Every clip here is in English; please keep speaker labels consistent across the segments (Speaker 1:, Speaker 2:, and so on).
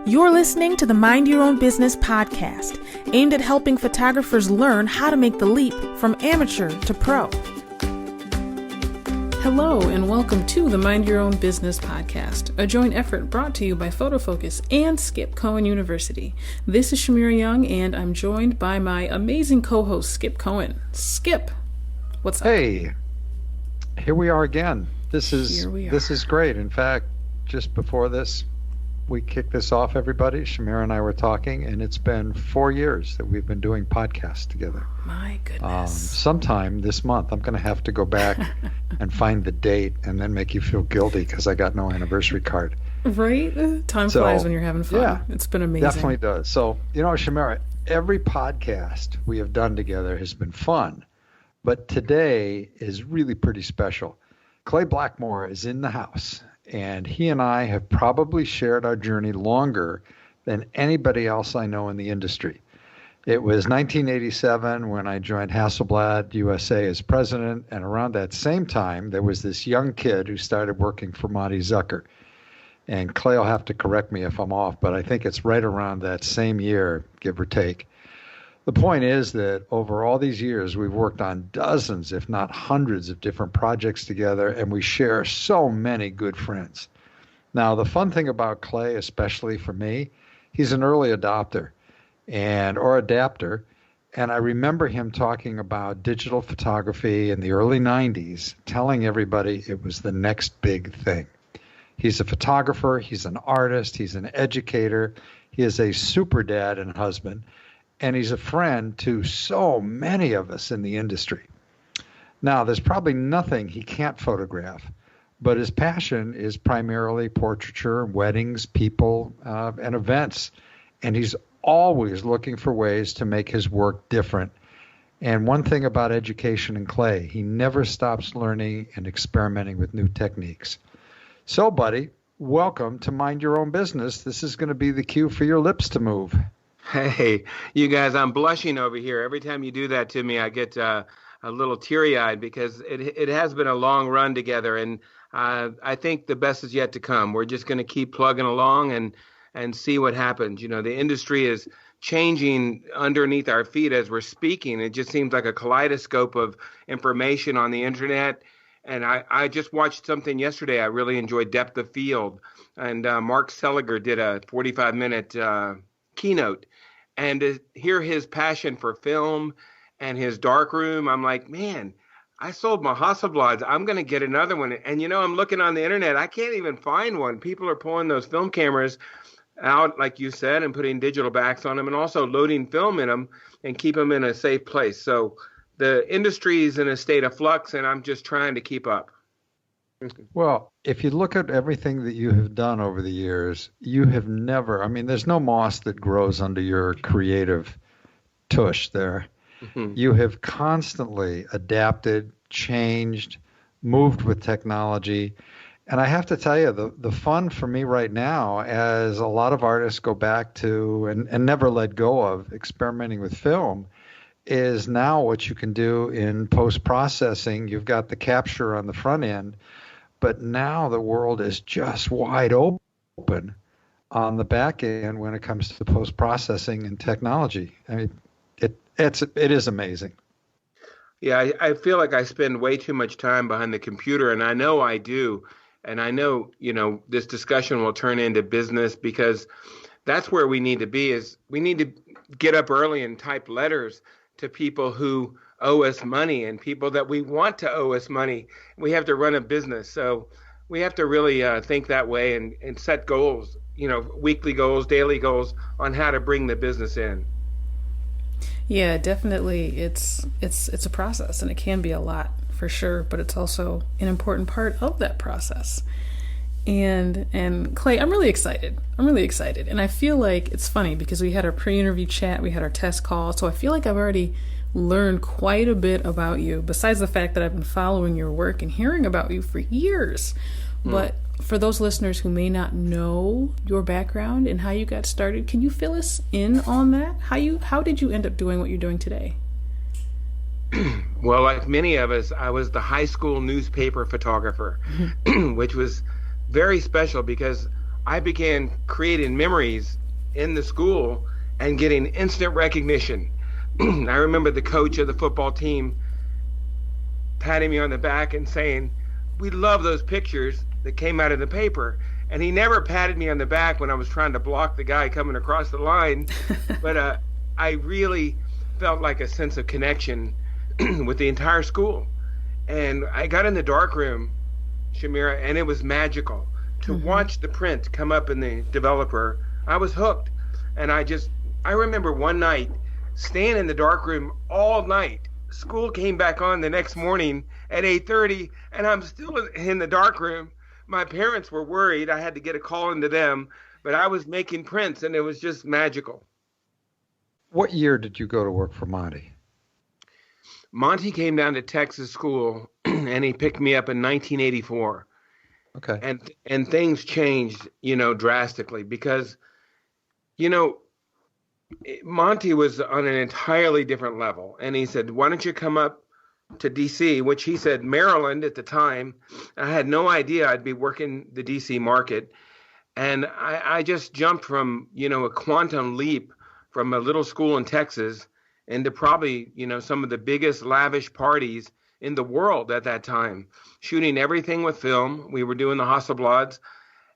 Speaker 1: You're listening to the Mind Your Own Business podcast, aimed at helping photographers learn how to make the leap from amateur to pro. Hello, and welcome to the Mind Your Own Business podcast, a joint effort brought to you by PhotoFocus and Skip Cohen University. This is Shamira Young, and I'm joined by my amazing co-host, Skip Cohen. Skip, what's up?
Speaker 2: Hey, here we are again. This is great. In fact, just before this, we kicked this off, everybody. Shamira and I were talking, and it's been 4 years that we've been doing podcasts together.
Speaker 1: My goodness.
Speaker 2: Sometime this month, I'm going to have to go back and find the date and then make you feel guilty because I got no anniversary card.
Speaker 1: Right? Time flies when you're having fun.
Speaker 2: Yeah,
Speaker 1: it's been amazing.
Speaker 2: Definitely does. So, Shamira, every podcast we have done together has been fun, but today is really pretty special. Clay Blackmore is in the house. And he and I have probably shared our journey longer than anybody else I know in the industry. It was 1987 when I joined Hasselblad USA as president, and around that same time, there was this young kid who started working for Monty Zucker. And Clay will have to correct me if I'm off, but I think it's right around that same year, give or take. The point is that over all these years, we've worked on dozens, if not hundreds, of different projects together, and we share so many good friends. Now, the fun thing about Clay, especially for me, he's an early adopter or adapter, and I remember him talking about digital photography in the early 90s, telling everybody it was the next big thing. He's a photographer, he's an artist, he's an educator, he is a super dad and husband, and he's a friend to so many of us in the industry. Now, there's probably nothing he can't photograph, but his passion is primarily portraiture, weddings, people, and events. And he's always looking for ways to make his work different. And one thing about education in Clay, he never stops learning and experimenting with new techniques. So, buddy, welcome to Mind Your Own Business. This is going to be the cue for your lips to move.
Speaker 3: Hey, you guys, I'm blushing over here. Every time you do that to me, I get a little teary-eyed because it has been a long run together, and I think the best is yet to come. We're just going to keep plugging along and see what happens. The industry is changing underneath our feet as we're speaking. It just seems like a kaleidoscope of information on the internet. And I just watched something yesterday. I really enjoyed Depth of Field, and Mark Seliger did a 45-minute keynote. And to hear his passion for film and his darkroom, I'm like, man, I sold my Hasselblads. I'm going to get another one. And, I'm looking on the internet. I can't even find one. People are pulling those film cameras out, like you said, and putting digital backs on them and also loading film in them and keep them in a safe place. So the industry is in a state of flux, and I'm just trying to keep up.
Speaker 2: Well, if you look at everything that you have done over the years, you have never, there's no moss that grows under your creative tush there. Mm-hmm. You have constantly adapted, changed, moved with technology. And I have to tell you, the fun for me right now, as a lot of artists go back to and never let go of experimenting with film, is now what you can do in post-processing. You've got the capture on the front end, but now the world is just wide open on the back end when it comes to post-processing and technology. It is amazing.
Speaker 3: Yeah, I feel like I spend way too much time behind the computer, and I know I do. And I know, this discussion will turn into business because that's where we need to be. Is we need to get up early and type letters to people who owe us money and people that we want to owe us money. We have to run a business. So we have to really think that way and set goals, weekly goals, daily goals on how to bring the business in.
Speaker 1: Yeah, definitely. It's a process, and it can be a lot for sure, but it's also an important part of that process. And Clay, I'm really excited. And I feel like it's funny because we had our pre-interview chat, we had our test call. So I feel like I've already learned quite a bit about you, besides the fact that I've been following your work and hearing about you for years. But for those listeners who may not know your background and how you got started, can you fill us in on that? How did you end up doing what you're doing today?
Speaker 3: Well, like many of us, I was the high school newspaper photographer, which was very special because I began creating memories in the school and getting instant recognition. I remember the coach of the football team patting me on the back and saying, "We love those pictures that came out of the paper." And he never patted me on the back when I was trying to block the guy coming across the line. But I really felt like a sense of connection with the entire school. And I got in the dark room, Shamira, and it was magical. To watch the print come up in the developer, I was hooked. And I remember one night staying in the dark room all night. School came back on the next morning at 8:30, and I'm still in the dark room. My parents were worried. I had to get a call into them, but I was making prints, and it was just magical.
Speaker 2: What year did you go to work for Monty?
Speaker 3: Monty came down to Texas school, and he picked me up in 1984.
Speaker 2: Okay.
Speaker 3: And things changed, drastically because, Monty was on an entirely different level. And he said, "Why don't you come up to DC?" Which he said Maryland at the time. I had no idea I'd be working the DC market. And I just jumped from, a quantum leap from a little school in Texas into probably, some of the biggest lavish parties in the world at that time, shooting everything with film. We were doing the Hasselblads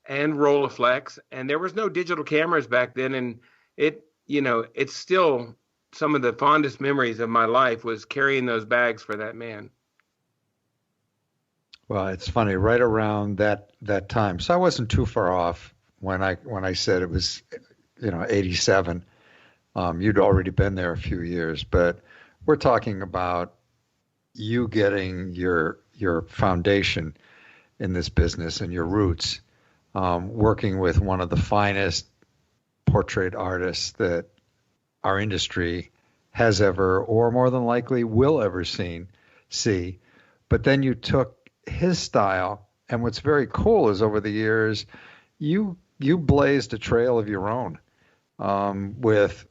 Speaker 3: and Rolleiflex, and there was no digital cameras back then. And it's still some of the fondest memories of my life was carrying those bags for that man.
Speaker 2: Well, it's funny, right around that time. So I wasn't too far off when I said it was, 87. You'd already been there a few years, but we're talking about you getting your foundation in this business and your roots, working with one of the finest portrait artists that our industry has ever, or more than likely will ever see. But then you took his style, and what's very cool is over the years, you blazed a trail of your own, with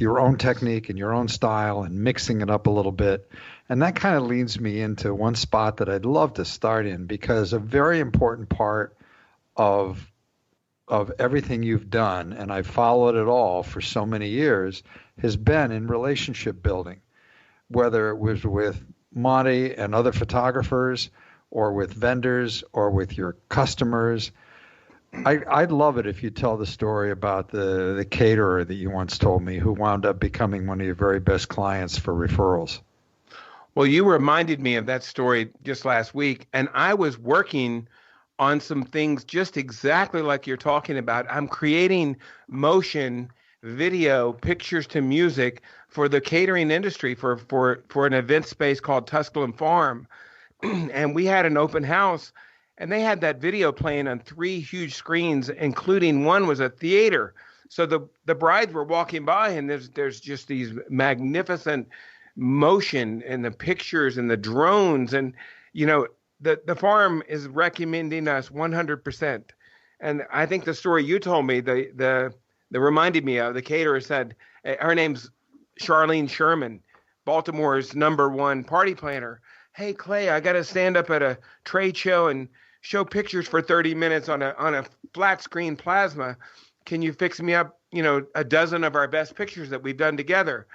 Speaker 2: your own technique and your own style and mixing it up a little bit. And that kind of leads me into one spot that I'd love to start in, because a very important part of everything you've done, and I've followed it all for so many years, has been in relationship building, whether it was with Monty and other photographers or with vendors or with your customers. I'd love it if you tell the story about the caterer that you once told me who wound up becoming one of your very best clients for referrals.
Speaker 3: Well, you reminded me of that story just last week, and I was working on some things just exactly like you're talking about. I'm creating motion, video, pictures to music for the catering industry for an event space called Tusculum Farm. And we had an open house, and they had that video playing on 3 huge screens, including one was a theater. So the brides were walking by, and there's just these magnificent motion and the pictures and the drones, and the farm is recommending us 100%. And I think the story you told me, the reminded me of, the caterer said, her name's Charlene Sherman, Baltimore's #1 party planner. "Hey, Clay, I got to stand up at a trade show and show pictures for 30 minutes on a flat screen plasma. Can you fix me up, a dozen of our best pictures that we've done together?"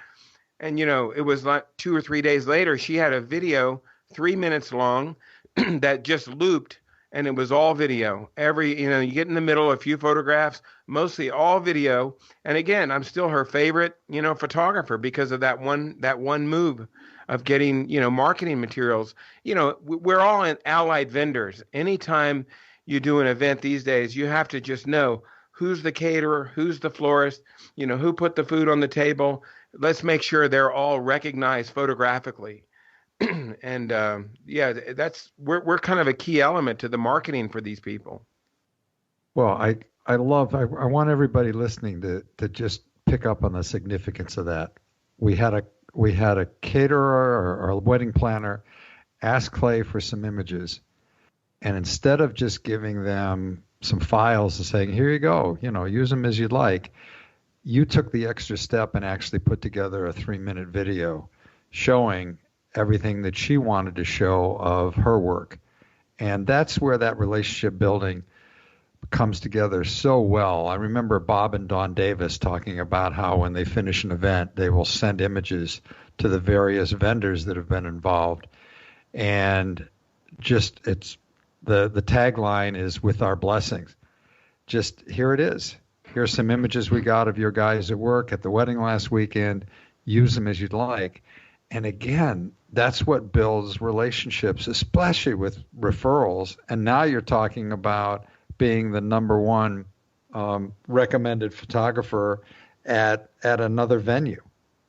Speaker 3: And, it was like 2 or 3 days later, she had a video 3 minutes long that just looped, and it was all video. You get in the middle, a few photographs, mostly all video. And again, I'm still her favorite, photographer because of that one move of getting, marketing materials. We're all in allied vendors. Anytime you do an event these days, you have to just know who's the caterer, who's the florist, who put the food on the table. Let's make sure they're all recognized photographically. And we're kind of a key element to the marketing for these people.
Speaker 2: Well, I want everybody listening to just pick up on the significance of that. We had a caterer or a wedding planner ask Clay for some images, and instead of just giving them some files and saying, "Here you go, use them as you'd like," you took the extra step and actually put together a 3-minute video showing everything that she wanted to show of her work. And that's where that relationship building comes together so well. I remember Bob and Don Davis talking about how when they finish an event, they will send images to the various vendors that have been involved. And just it's the tagline is with our blessings. Just here it is. Here's some images we got of your guys at work at the wedding last weekend. Use them as you'd like. And again, that's what builds relationships, especially with referrals. And now you're talking about being the number one recommended photographer at another venue.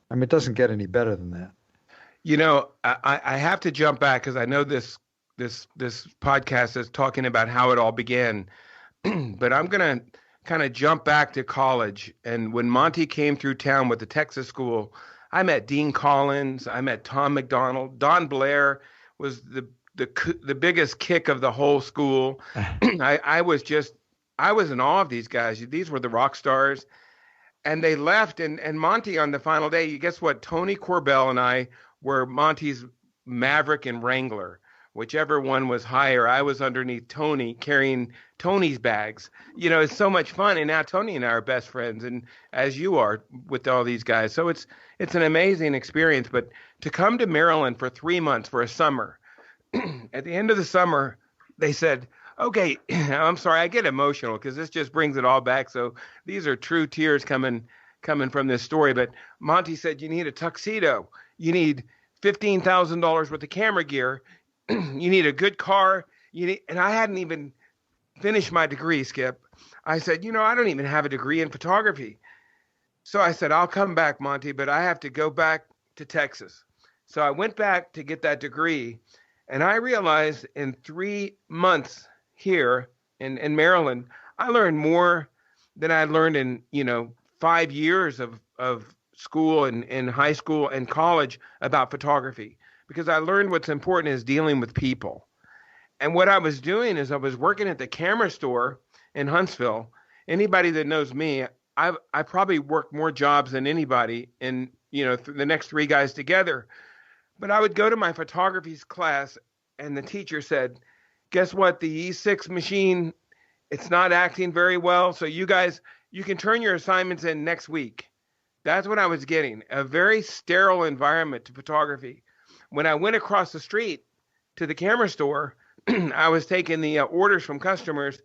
Speaker 2: I mean, it doesn't get any better than that.
Speaker 3: You know, I have to jump back because I know this podcast is talking about how it all began, but I'm going to kind of jump back to college. And when Monty came through town with the Texas school, I met Dean Collins, I met Tom McDonald, Don Blair was the biggest kick of the whole school. I was in awe of these guys. These were the rock stars. And they left, and Monty on the final day, guess what? Tony Corbell and I were Monty's Maverick and Wrangler. Whichever one was higher, I was underneath Tony carrying Tony's bags. You know, it's so much fun. And now Tony and I are best friends, and as you are with all these guys. So it's an amazing experience. But to come to Maryland for 3 months for a summer, at the end of the summer, they said, okay, I'm sorry, I get emotional because this just brings it all back. So these are true tears coming from this story. But Monty said, you need a tuxedo. You need $15,000 worth of camera gear. You need a good car. And I hadn't even finished my degree, Skip. I said, I don't even have a degree in photography. So I said, I'll come back, Monty, but I have to go back to Texas. So I went back to get that degree. And I realized in 3 months here in Maryland, I learned more than I learned in, 5 years of school and high school and college about photography, because I learned what's important is dealing with people. And what I was doing is I was working at the camera store in Huntsville. Anybody that knows me, I probably worked more jobs than anybody in, the next 3 guys together. But I would go to my photography class and the teacher said, guess what? The E6 machine, it's not acting very well. So you guys, you can turn your assignments in next week. That's what I was getting, a very sterile environment to photography. When I went across the street to the camera store, I was taking the orders from customers,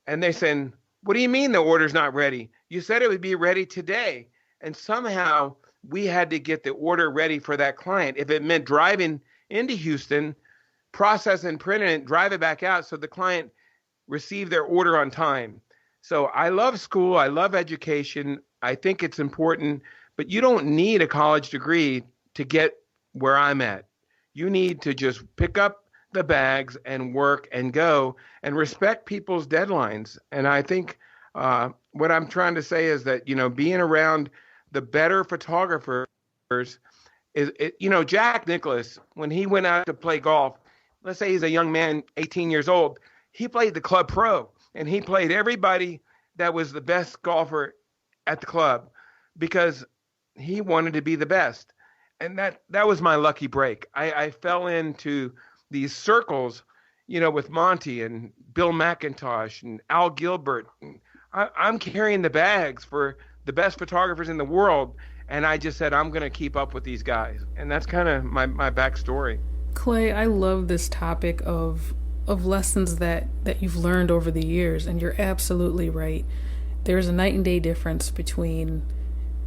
Speaker 3: and they said, what do you mean the order's not ready? You said it would be ready today. And somehow we had to get the order ready for that client. If it meant driving into Houston, process and print it, drive it back out so the client received their order on time. So I love school. I love education. I think it's important, but you don't need a college degree to get where I'm at. You need to just pick up the bags and work and go and respect people's deadlines. And I think what I'm trying to say is that, being around the better photographers is, Jack Nicklaus, when he went out to play golf, let's say he's a young man, 18 years old, he played the club pro and he played everybody that was the best golfer at the club because he wanted to be the best. And that was my lucky break. I fell into these circles, with Monty and Bill McIntosh and Al Gilbert. I'm carrying the bags for the best photographers in the world. And I just said, I'm going to keep up with these guys. And that's kind of my backstory.
Speaker 1: Clay, I love this topic of lessons that you've learned over the years. And you're absolutely right. There's a night and day difference between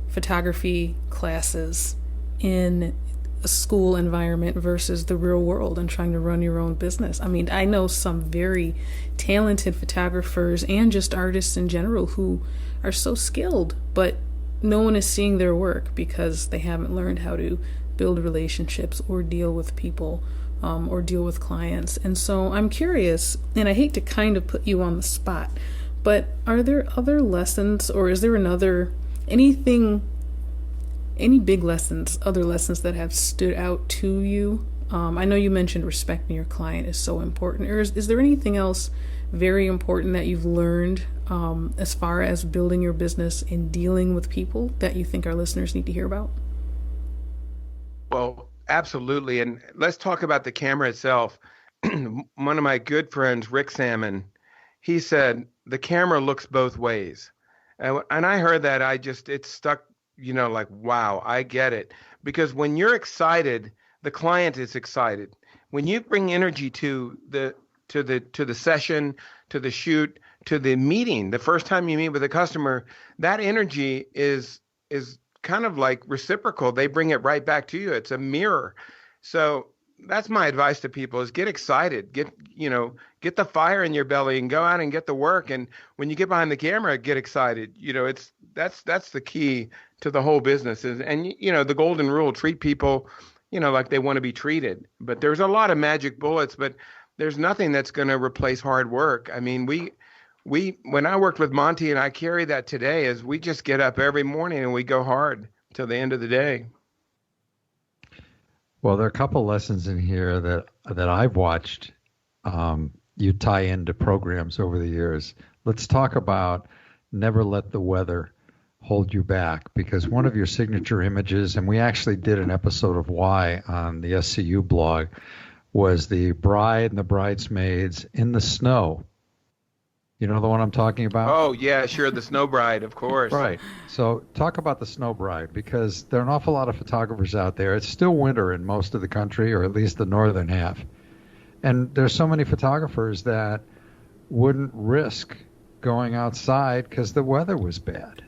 Speaker 1: photography classes in a school environment versus the real world and trying to run your own business. I mean, I know some very talented photographers and just artists in general who are so skilled, but no one is seeing their work because they haven't learned how to build relationships or deal with people or deal with clients. And so I'm curious, and I hate to kind of put you on the spot, but are there other lessons, or is there any big lessons, other lessons that have stood out to you? I know you mentioned respecting your client is so important. Or is there anything else very important that you've learned as far as building your business and dealing with people that you think our listeners need to hear about?
Speaker 3: Well, absolutely. And let's talk about the camera itself. One of my good friends, Rick Salmon, he said the camera looks both ways. And I heard that, it stuck, like, wow, I get it. Because when you're excited, the client is excited. When you bring energy to the session, to the shoot, to the meeting, the first time you meet with a customer, that energy is kind of like reciprocal. They bring it right back to you. It's a mirror. So that's my advice to people: is get excited, get the fire in your belly and go out and get the work. And when you get behind the camera, get excited. That's the key to the whole business. And the golden rule: treat people, like they want to be treated. But there's a lot of magic bullets, but there's nothing that's going to replace hard work. I mean, when I worked with Monty, and I carry that today, is we just get up every morning and we go hard till the end of the day.
Speaker 2: Well, there are a couple lessons in here that I've watched you tie into programs over the years. Let's talk about never let the weather hold you back, because one of your signature images, and we actually did an episode of Why on the SCU blog, was the bride and the bridesmaids in the snow. You know the one I'm talking about?
Speaker 3: Oh, yeah, sure. The Snow Bride, of course.
Speaker 2: Right. So talk about the Snow Bride, because there are an awful lot of photographers out there. It's still winter in most of the country, or at least the northern half. And there's so many photographers that wouldn't risk going outside because the weather was bad.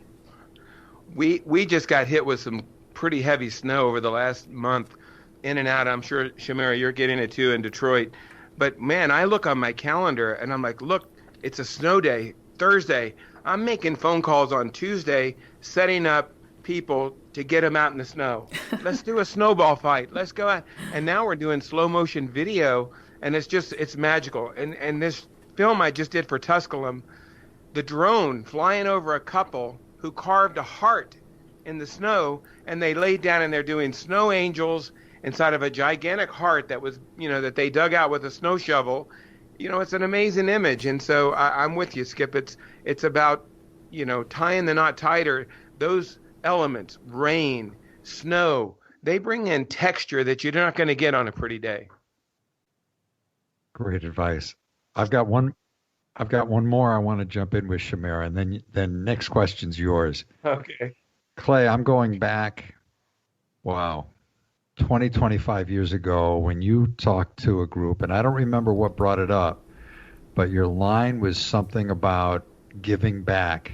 Speaker 3: We just got hit with some pretty heavy snow over the last month, in and out. I'm sure, Shamira, you're getting it too in Detroit. But, man, I look on my calendar, and I'm like, look, it's a snow day, Thursday. I'm making phone calls on Tuesday, setting up people to get them out in the snow. Let's do a snowball fight. Let's go out. And now we're doing slow motion video, and it's magical. And this film I just did for Tusculum, the drone flying over a couple who carved a heart in the snow, and they laid down and they're doing snow angels inside of a gigantic heart that was, that they dug out with a snow shovel. It's an amazing image. And so I'm with you, Skip. It's about, tying the knot tighter. Those elements, rain, snow, they bring in texture that you're not going to get on a pretty day.
Speaker 2: Great advice. I've got one more I want to jump in with, Shamira, and then next question's yours.
Speaker 3: Okay.
Speaker 2: Clay, I'm going back, 20, 25 years ago when you talked to a group, and I don't remember what brought it up, but your line was something about giving back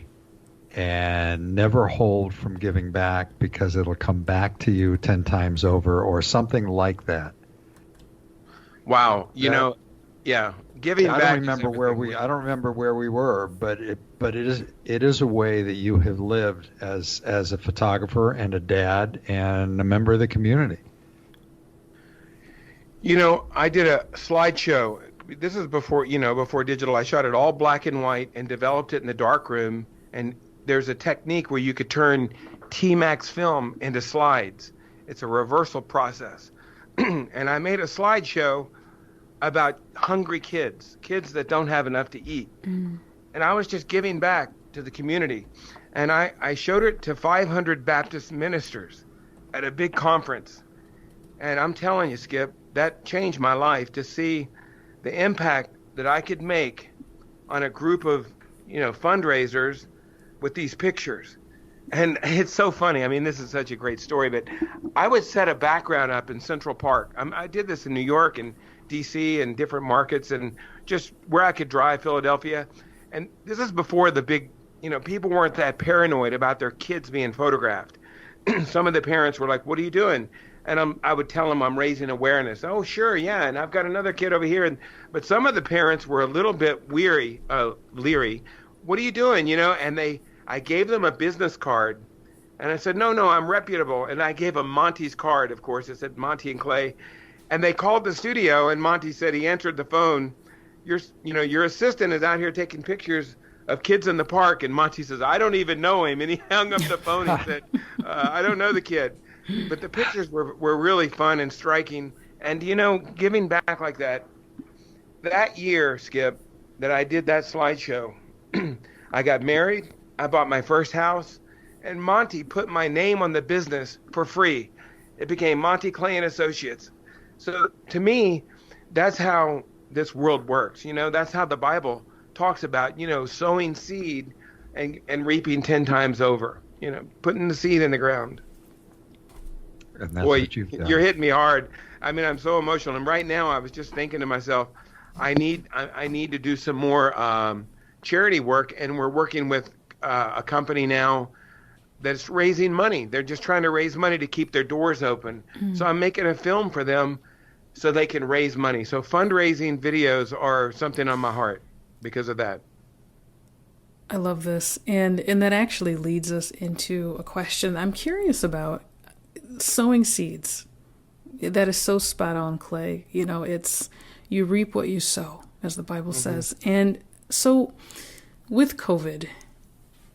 Speaker 2: and never hold from giving back because it'll come back to you 10 times over, or something like that.
Speaker 3: Wow. Yeah. Giving back.
Speaker 2: I don't remember where we were, but it is a way that you have lived as a photographer and a dad and a member of the community.
Speaker 3: I did a slideshow. This is before digital. I shot it all black and white and developed it in the darkroom. And there's a technique where you could turn T-Max film into slides. It's a reversal process. And I made a slideshow about hungry kids that don't have enough to eat. And I was just giving back to the community. And I showed it to 500 Baptist ministers at a big conference. And I'm telling you, Skip, that changed my life, to see the impact that I could make on a group of, fundraisers with these pictures. And it's so funny. I mean, this is such a great story, but I would set a background up in Central Park. I did this in New York and DC and different markets, and just where I could drive, Philadelphia. And this is before the big, people weren't that paranoid about their kids being photographed. Some of the parents were like, "What are you doing?" And I would tell them I'm raising awareness. Oh, sure, yeah, and I've got another kid over here. But some of the parents were a little bit leery. What are you doing? And I gave them a business card, and I said, no, I'm reputable. And I gave them Monty's card, of course. It said Monty and Clay. And they called the studio, and Monty said he answered the phone. Your assistant is out here taking pictures of kids in the park. And Monty says, I don't even know him. And he hung up the phone and said, I don't know the kid. But the pictures were really fun and striking. And, giving back like that year, Skip, that I did that slideshow, I got married, I bought my first house, and Monty put my name on the business for free. It became Monty Clay and Associates. So to me, that's how this world works. That's how the Bible talks about, sowing seed and reaping 10 times over, putting the seed in the ground.
Speaker 2: And that's
Speaker 3: Boy,
Speaker 2: what you've done.
Speaker 3: you're hitting me hard. I mean, I'm so emotional. And right now I was just thinking to myself, I need to do some more charity work. And we're working with a company now that's raising money. They're just trying to raise money to keep their doors open. So I'm making a film for them so they can raise money. So fundraising videos are something on my heart because of that.
Speaker 1: I love this. And that actually leads us into a question I'm curious about. Sowing seeds. That is so spot on, Clay. It's you reap what you sow, as the Bible says. And so with COVID,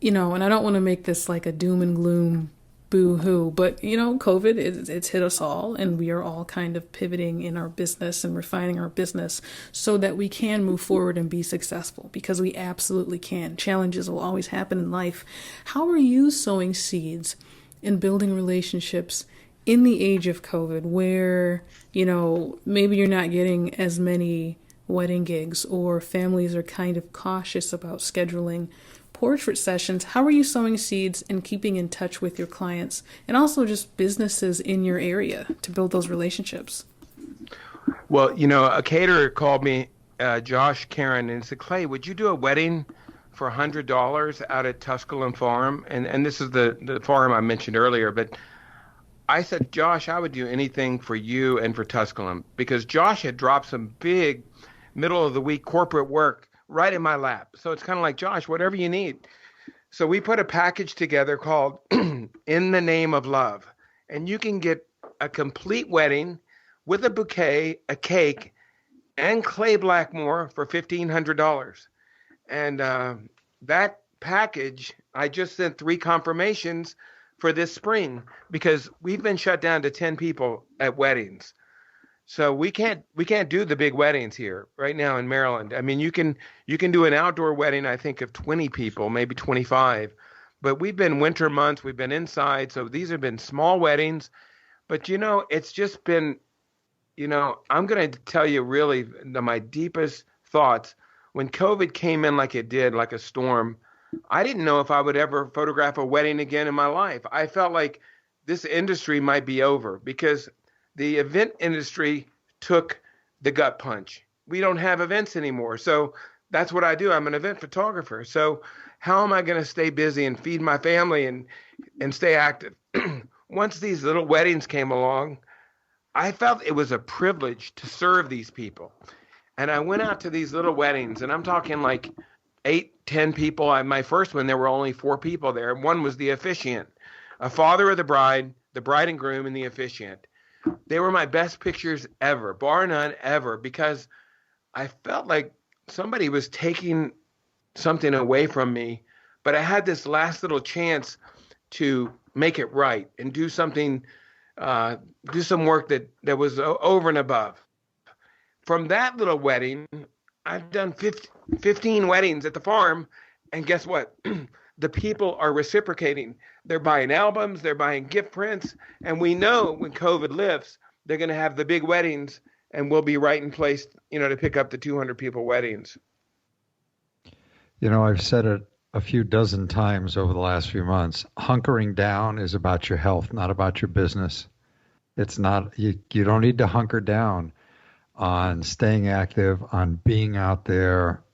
Speaker 1: and I don't want to make this like a doom and gloom boo-hoo, but COVID, it's hit us all, and we are all kind of pivoting in our business and refining our business so that we can move forward and be successful, because we absolutely can. Challenges will always happen in life. How are you sowing seeds and building relationships in the age of COVID where, maybe you're not getting as many wedding gigs, or families are kind of cautious about scheduling portrait sessions? How are you sowing seeds and keeping in touch with your clients, and also just businesses in your area to build those relationships?
Speaker 3: Well, a caterer called me, Josh Karen, and said, Clay, would you do a wedding for $100 out at Tusculum Farm? And this is the farm I mentioned earlier, but I said, Josh, I would do anything for you and for Tusculum, because Josh had dropped some big middle of the week corporate work right in my lap. So it's kind of like, Josh, whatever you need. So we put a package together called In the Name of Love. And you can get a complete wedding with a bouquet, a cake, and Clay Blackmore for $1,500. And that package, I just sent 3 confirmations for this spring, because we've been shut down to 10 people at weddings. So we can't do the big weddings here right now in Maryland. I mean, you can do an outdoor wedding, I think, of 20 people, maybe 25. But we've been winter months, we've been inside, so these have been small weddings. But it's just been, I'm going to tell you really my deepest thoughts. When COVID came in like it did, like a storm, I didn't know if I would ever photograph a wedding again in my life. I felt like this industry might be over, because the event industry took the gut punch. We don't have events anymore. So that's what I do. I'm an event photographer. So how am I going to stay busy and feed my family and stay active? Once these little weddings came along, I felt it was a privilege to serve these people. And I went out to these little weddings, and I'm talking like 8, 10 people. My first one, there were only 4 people there. One was the officiant, a father of the bride and groom, and the officiant. They were my best pictures ever, bar none ever, because I felt like somebody was taking something away from me, but I had this last little chance to make it right and do something, do some work that was over and above. From that little wedding, I've done 15 weddings at the farm, and guess what? The people are reciprocating. They're buying albums, they're buying gift prints, and we know when COVID lifts, they're going to have the big weddings, and we'll be right in place, to pick up the 200 people weddings.
Speaker 2: I've said it a few dozen times over the last few months. Hunkering down is about your health, not about your business. It's not, you don't need to hunker down on staying active, on being out there.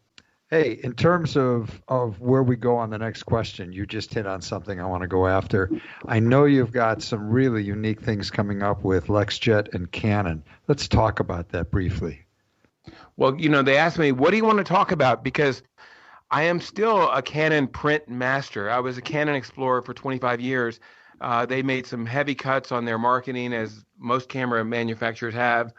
Speaker 2: Hey, in terms of where we go on the next question, you just hit on something I want to go after. I know you've got some really unique things coming up with LexJet and Canon. Let's talk about that briefly.
Speaker 3: Well, they asked me, what do you want to talk about? Because I am still a Canon print master. I was a Canon Explorer for 25 years. They made some heavy cuts on their marketing, as most camera manufacturers have.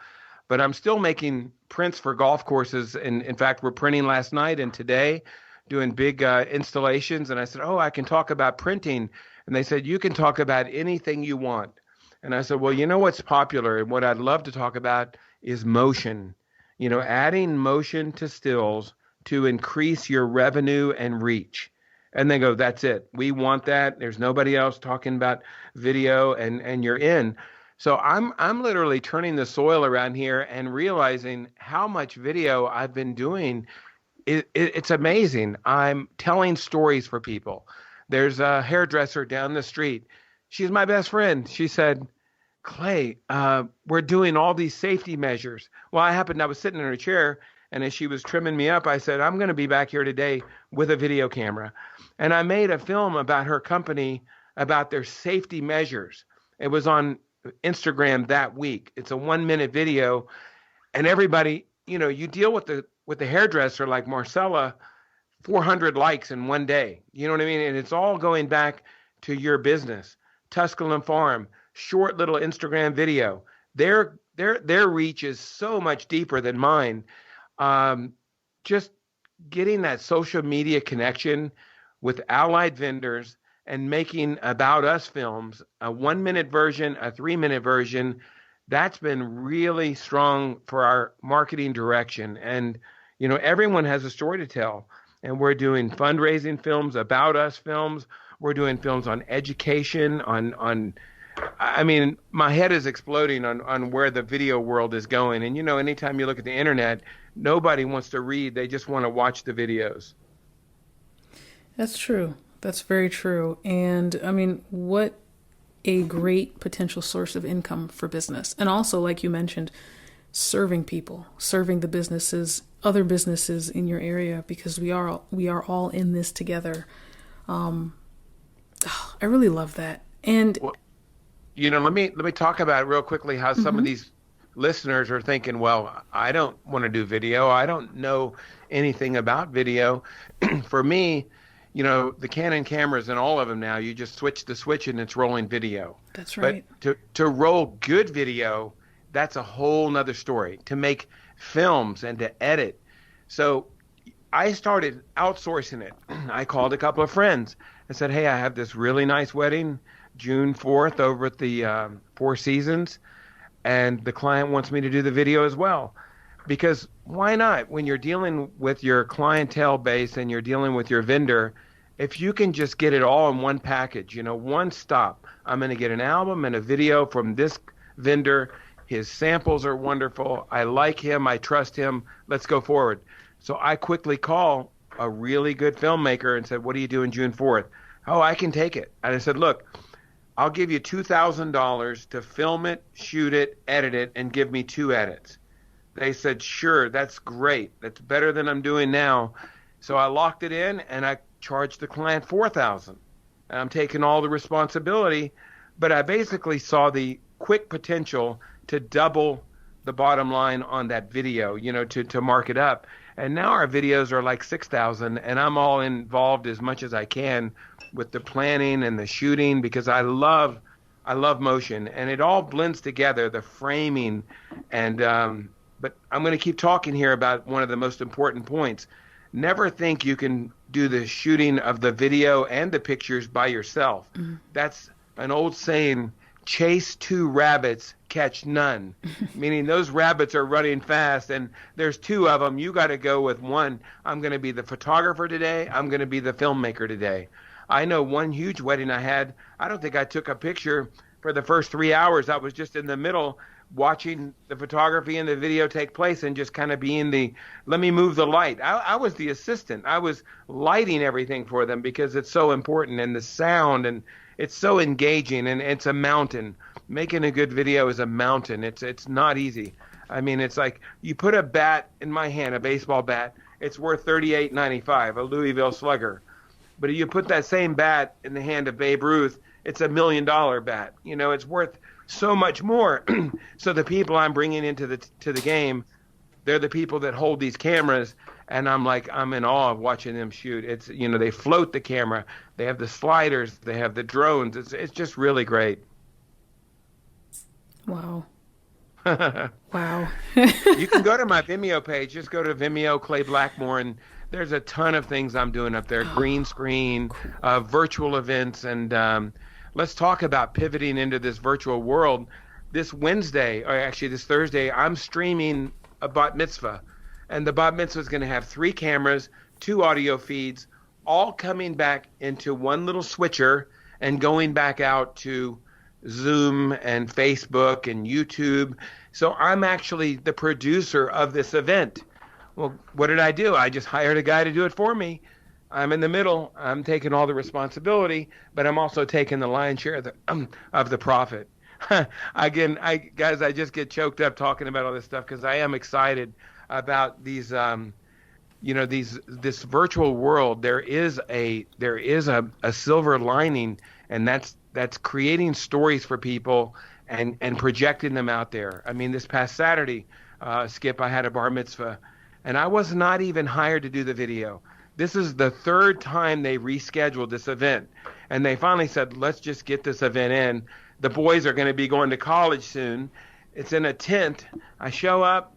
Speaker 3: But I'm still making prints for golf courses. And in fact, we're printing last night and today, doing big installations. And I said, I can talk about printing. And they said, you can talk about anything you want. And I said, well, what's popular and what I'd love to talk about is motion. Adding motion to stills to increase your revenue and reach. And they go, that's it. We want that. There's nobody else talking about video, and you're in. So I'm literally turning the soil around here and realizing how much video I've been doing It's amazing. I'm telling stories for people. There's a hairdresser down the street. She's my best friend. She said, Clay, we're doing all these safety measures. Well, I was sitting in her chair, and as she was trimming me up, I said, I'm going to be back here today with a video camera. And I made a film about her company, about their safety measures. It was on Instagram that week. It's a 1-minute video, and everybody, you deal with the hairdresser like Marcella, 400 likes in one day. You know what I mean? And it's all going back to your business. Tusculum Farm, short little Instagram video. Their reach is so much deeper than mine. Just getting that social media connection with allied vendors and making about us films, a 1-minute version, a 3-minute version, that's been really strong for our marketing direction. And, everyone has a story to tell. And we're doing fundraising films, about us films. We're doing films on education, I mean, my head is exploding on where the video world is going. And, anytime you look at the internet, nobody wants to read. They just want to watch the videos.
Speaker 1: That's true. That's very true. And I mean, what a great potential source of income for business. And also, like you mentioned, serving people, serving the businesses, other businesses in your area, because we are all in this together. I really love that. And
Speaker 3: well, let me talk about real quickly how some of these listeners are thinking, well, I don't want to do video. I don't know anything about video. For me, the Canon cameras and all of them now, you just switch the switch and it's rolling video.
Speaker 1: That's right.
Speaker 3: But to roll good video, that's a whole nother story. To make films and to edit. So I started outsourcing it. I called a couple of friends and said, hey, I have this really nice wedding, June 4th over at the Four Seasons, and the client wants me to do the video as well. Because why not? When you're dealing with your clientele base and you're dealing with your vendor, if you can just get it all in one package, one stop. I'm going to get an album and a video from this vendor. His samples are wonderful. I like him. I trust him. Let's go forward. So I quickly call a really good filmmaker and said, what are you doing June 4th? Oh, I can take it. And I said, look, I'll give you $2,000 to film it, shoot it, edit it, and give me 2 edits. They said, sure, that's great. That's better than I'm doing now. So I locked it in and I charged the client $4,000. And I'm taking all the responsibility, but I basically saw the quick potential to double the bottom line on that video, to mark it up. And now our videos are like 6,000, and I'm all involved as much as I can with the planning and the shooting, because I love motion, and it all blends together, the framing. And but I'm going to keep talking here about one of the most important points. Never think you can do the shooting of the video and the pictures by yourself. Mm-hmm. That's an old saying, chase 2 rabbits, catch none. Meaning those rabbits are running fast and there's 2 of them. You got to go with one. I'm going to be the photographer today. I'm going to be the filmmaker today. I know one huge wedding I had, I don't think I took a picture for the first 3 hours. I was just in the middle watching the photography and the video take place and just kind of being let me move the light. I was the assistant. I was lighting everything for them because it's so important, and the sound, and it's so engaging, and it's a mountain. Making a good video is a mountain. It's not easy. I mean, it's like you put a bat in my hand, a baseball bat, it's worth $38.95, a Louisville Slugger. But if you put that same bat in the hand of Babe Ruth, it's $1 million bat. It's worth so much more. So the people I'm bringing into the game, they're the people that hold these cameras, and I'm in awe of watching them shoot. It's they float the camera, they have the sliders, they have the drones. It's just really great.
Speaker 1: Wow. Wow.
Speaker 3: You can go to my Vimeo page. Just go to Vimeo Clay Blackmore, and there's a ton of things I'm doing up there. Green screen, virtual events, and let's talk about pivoting into this virtual world. This Wednesday, or actually this Thursday, I'm streaming a bat mitzvah. And the bat mitzvah is going to have 3 cameras, 2 audio feeds, all coming back into one little switcher and going back out to Zoom and Facebook and YouTube. So I'm actually the producer of this event. Well, what did I do? I just hired a guy to do it for me. I'm in the middle. I'm taking all the responsibility, but I'm also taking the lion's share of the profit. Again, guys, I just get choked up talking about all this stuff because I am excited about these, this virtual world. There is a silver lining, and that's creating stories for people and projecting them out there. I mean, this past Saturday, Skip, I had a bar mitzvah, and I was not even hired to do the video. This is the third time they rescheduled this event, and they finally said, let's just get this event in. The boys are going to be going to college soon. It's in a tent. I show up,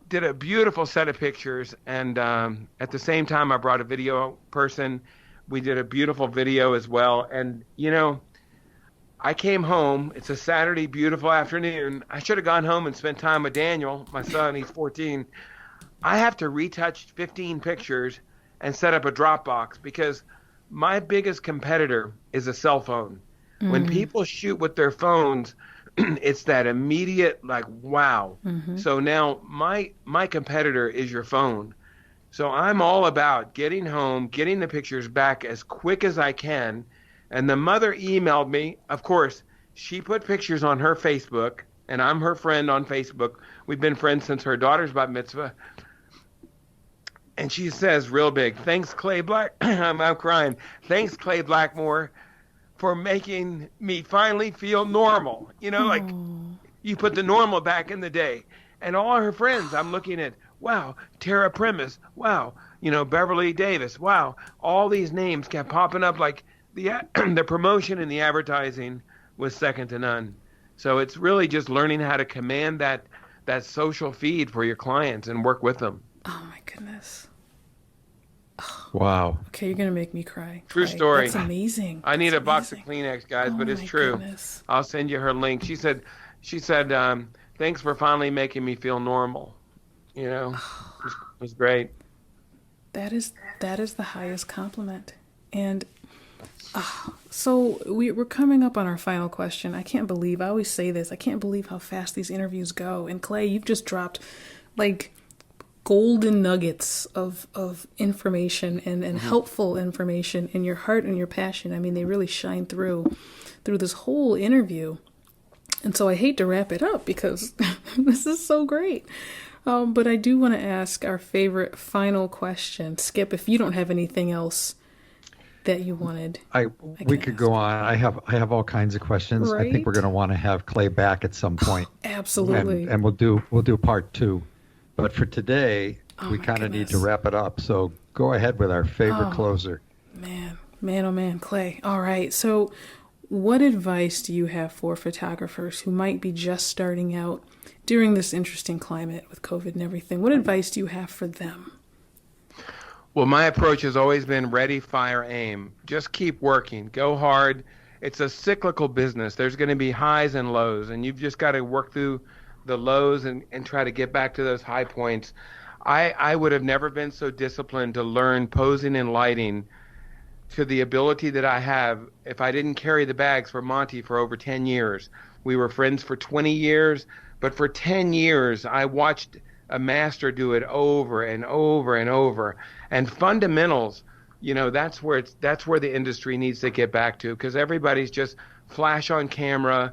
Speaker 3: did a beautiful set of pictures, and at the same time, I brought a video person. We did a beautiful video as well, and, I came home. It's a Saturday, beautiful afternoon. I should have gone home and spent time with Daniel, my son. He's 14. I have to retouch 15 pictures and set up a Dropbox because my biggest competitor is a cell phone. Mm-hmm. When people shoot with their phones, it's that immediate, like, wow. Mm-hmm. So now my competitor is your phone. So I'm all about getting home, getting the pictures back as quick as I can. And the mother emailed me. Of course, she put pictures on her Facebook, and I'm her friend on Facebook. We've been friends since her daughter's bat mitzvah. And she says real big, thanks, Clay Black. I'm crying. Thanks, Clay Blackmore, for making me finally feel normal. Like you put the normal back in the day. And all her friends, I'm looking at, wow, Tara Primus, wow, Beverly Davis, wow. All these names kept popping up like the promotion and the advertising was second to none. So it's really just learning how to command that social feed for your clients and work with them.
Speaker 1: Oh my goodness.
Speaker 2: Oh. Wow.
Speaker 1: Okay, you're going to make me cry.
Speaker 3: True story.
Speaker 1: That's amazing.
Speaker 3: I need a box of Kleenex, guys, but it's true.
Speaker 1: Goodness.
Speaker 3: I'll send you her link. She said, thanks for finally making me feel normal. It was great.
Speaker 1: That is the highest compliment. And so we're coming up on our final question. I always say this, I can't believe how fast these interviews go. And Clay, you've just dropped like golden nuggets of information and mm-hmm. helpful information in your heart and your passion. I mean, they really shine through this whole interview. And so I hate to wrap it up because this is so great. But I do want to ask our favorite final question. Skip, if you don't have anything else that you wanted.
Speaker 2: We could go on. I have all kinds of questions. Right? I think we're going to want to have Clay back at some point.
Speaker 1: Absolutely.
Speaker 2: And we'll do part 2. But for today, we kind of need to wrap it up. So go ahead with our favorite closer.
Speaker 1: Man, oh man, Clay. All right. So what advice do you have for photographers who might be just starting out during this interesting climate with COVID and everything? What advice do you have for them?
Speaker 3: Well, my approach has always been ready, fire, aim. Just keep working. Go hard. It's a cyclical business. There's going to be highs and lows, and you've just got to work through the lows and try to get back to those high points. I would have never been so disciplined to learn posing and lighting to the ability that I have if I didn't carry the bags for Monty for over 10 years. We were friends for 20 years, but for 10 years I watched a master do it over and over and over. And fundamentals, that's where the industry needs to get back to, because everybody's just flash on camera,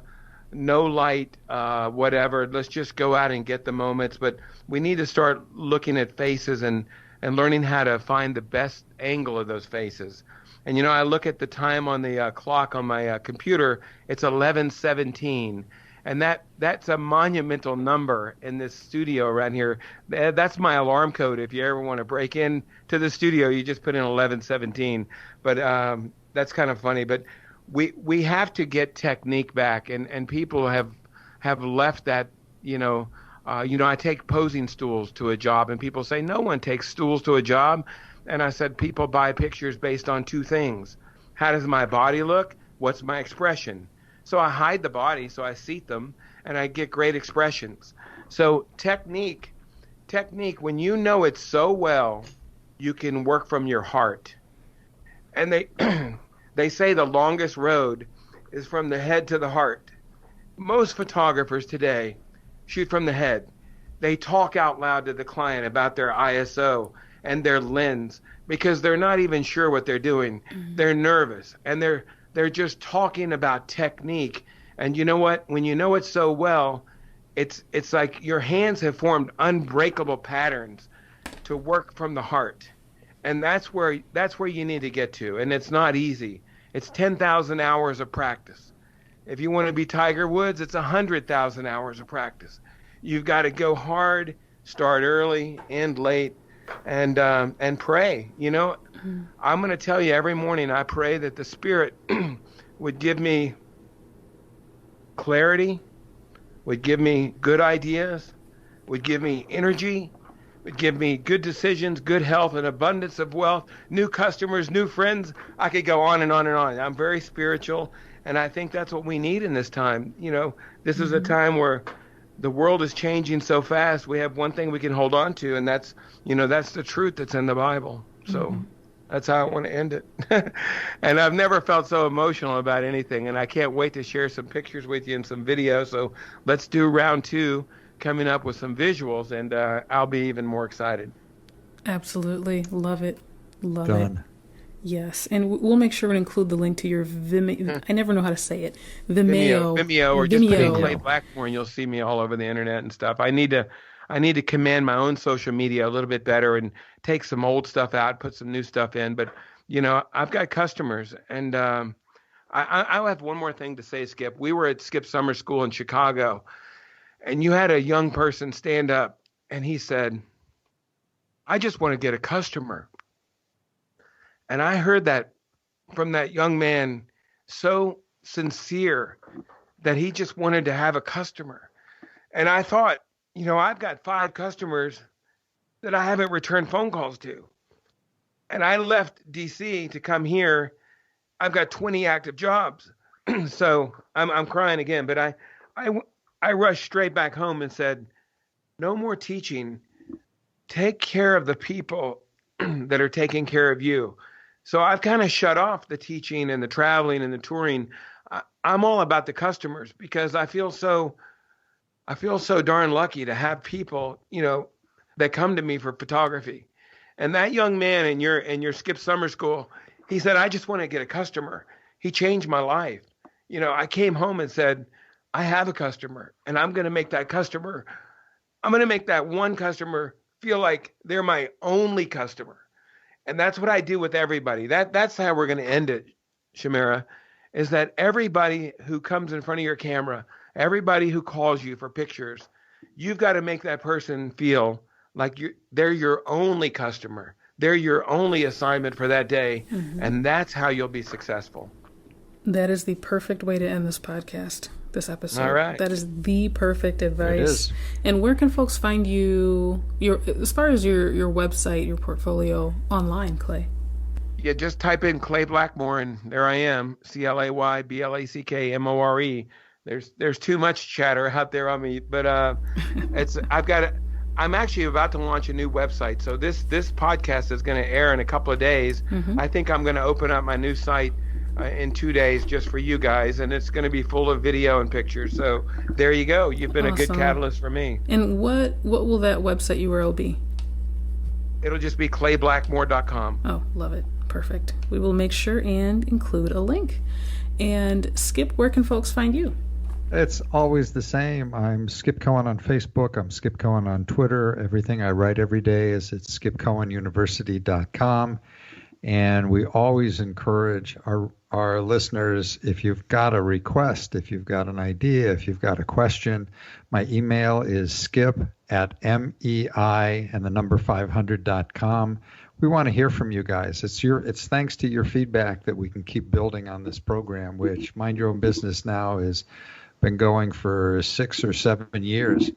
Speaker 3: no light, whatever. Let's just go out and get the moments. But we need to start looking at faces and learning how to find the best angle of those faces. And, I look at the time on the clock on my computer, it's 11:17. And that's a monumental number in this studio around here. That's my alarm code. If you ever want to break in to the studio, you just put in 11:17. But that's kind of funny. But we have to get technique back, and people have left that. I take posing stools to a job, and people say no one takes stools to a job. And I said people buy pictures based on 2 things: how does my body look? What's my expression? So I hide the body, so I seat them, and I get great expressions. So technique, when you know it so well, you can work from your heart. And they say the longest road is from the head to the heart. Most photographers today shoot from the head. they talk out loud to the client about their ISO and their lens because they're not even sure what they're doing. They're nervous, and they're just talking about technique. And you know what? When you know it so well, it's like your hands have formed unbreakable patterns to work from the heart. And that's where you need to get to. And it's not easy. It's 10,000 hours of practice. If you want to be Tiger Woods, it's 100,000 hours of practice. You've got to go hard, start early, end late, and pray. You know, I'm going to tell you, every morning I pray that the Spirit would give me clarity, would give me good ideas, would give me energy, would give me good decisions, good health, an abundance of wealth, new customers, new friends. I could go on and on and on. I'm very spiritual, and I think that's what we need in this time. You know, this is a time where the world is changing so fast. We have one thing we can hold on to, and that's the truth that's in the Bible. So that's how I want to end it. And I've never felt so emotional about anything, and I can't wait to share some pictures with you and some videos. So let's do round 2, coming up with some visuals, and I'll be even more excited.
Speaker 1: Absolutely. Love it. Love it.
Speaker 2: Done.
Speaker 1: Yes, and we'll make sure to include the link to your Vimeo. I never know how to say it. Vimeo,
Speaker 3: or just put in Clay Blackmore, and you'll see me all over the internet and stuff. I need to command my own social media a little bit better and take some old stuff out, put some new stuff in. But you know, I've got customers, and I'll have one more thing to say, Skip. We were at Skip Summer School in Chicago, and you had a young person stand up, and he said, "I just want to get a customer." And I heard that from that young man, so sincere that he just wanted to have a customer. And I thought, you know, I've got 5 customers that I haven't returned phone calls to. And I left DC to come here. I've got 20 active jobs. So I'm crying again, but I rushed straight back home and said, no more teaching. Take care of the people that are taking care of you. So I've kind of shut off the teaching and the traveling and the touring. I'm all about the customers because I feel so darn lucky to have people, you know, that come to me for photography. And that young man in your Skip Summer School, he said, "I just want to get a customer." He changed my life. You know, I came home and said, I have a customer, and I'm going to make that one customer feel like they're my only customer. And that's what I do with everybody. That's how we're going to end it, Shamira, is that everybody who comes in front of your camera, everybody who calls you for pictures, you've got to make that person feel like they're your only customer. They're your only assignment for that day. And that's how you'll be successful.
Speaker 1: That is the perfect way to end this podcast, this episode.
Speaker 3: All right.
Speaker 1: That is the perfect advice.
Speaker 2: It is.
Speaker 1: And where can folks find you, as far as your website, your portfolio online, Clay?
Speaker 3: Yeah, just type in Clay Blackmore, and there I am, ClayBlackmore. There's too much chatter out there on me, but I'm actually about to launch a new website. So this podcast is going to air in a couple of days. I think I'm going to open up my new site in 2 days just for you guys, and it's going to be full of video and pictures. So there you go. You've been
Speaker 1: Awesome.
Speaker 3: a good catalyst for me.
Speaker 1: And what will that website URL be?
Speaker 3: It'll just be clayblackmore.com.
Speaker 1: Oh, love it. Perfect. We will make sure and include a link. And Skip, where can folks find you?
Speaker 2: It's always the same. I'm Skip Cohen on Facebook. I'm Skip Cohen on Twitter. Everything I write every day is at skipcohenuniversity.com. And we always encourage our listeners, if you've got a request, if you've got an idea, if you've got a question, my email is skip@mei and the number 500.com. We want to hear from you guys. It's thanks to your feedback that we can keep building on this program, which Mind Your Own Business now has been going for 6 or 7 years.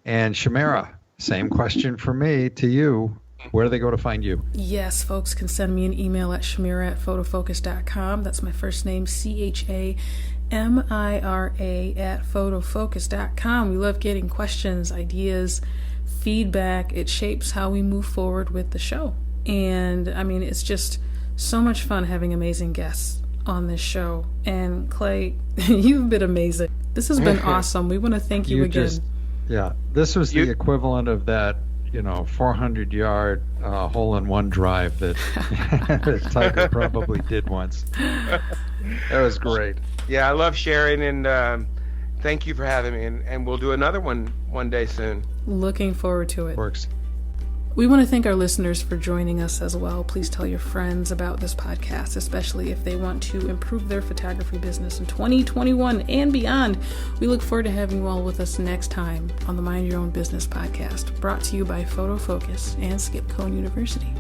Speaker 2: And Shamira, same question for me to you. Where do they go to find you?
Speaker 1: Yes, folks can send me an email at shamira@photofocus.com. That's my first name, CHAMIRA @photofocus.com. We love getting questions, ideas, feedback. It shapes how we move forward with the show. And I mean, it's just so much fun having amazing guests on this show. And Clay, you've been amazing. This has been awesome. We want to thank you again.
Speaker 2: Yeah, this was the equivalent of that, 400-yard hole-in-one drive that that Tiger probably did once. That was great.
Speaker 3: Yeah, I love sharing, and thank you for having me, and we'll do another one day soon.
Speaker 1: Looking forward to it.
Speaker 2: Works.
Speaker 1: We want to thank our listeners for joining us as well. Please tell your friends about this podcast, especially if they want to improve their photography business in 2021 and beyond. We look forward to having you all with us next time on the Mind Your Own Business podcast, brought to you by Photo Focus and Skip Cohn University.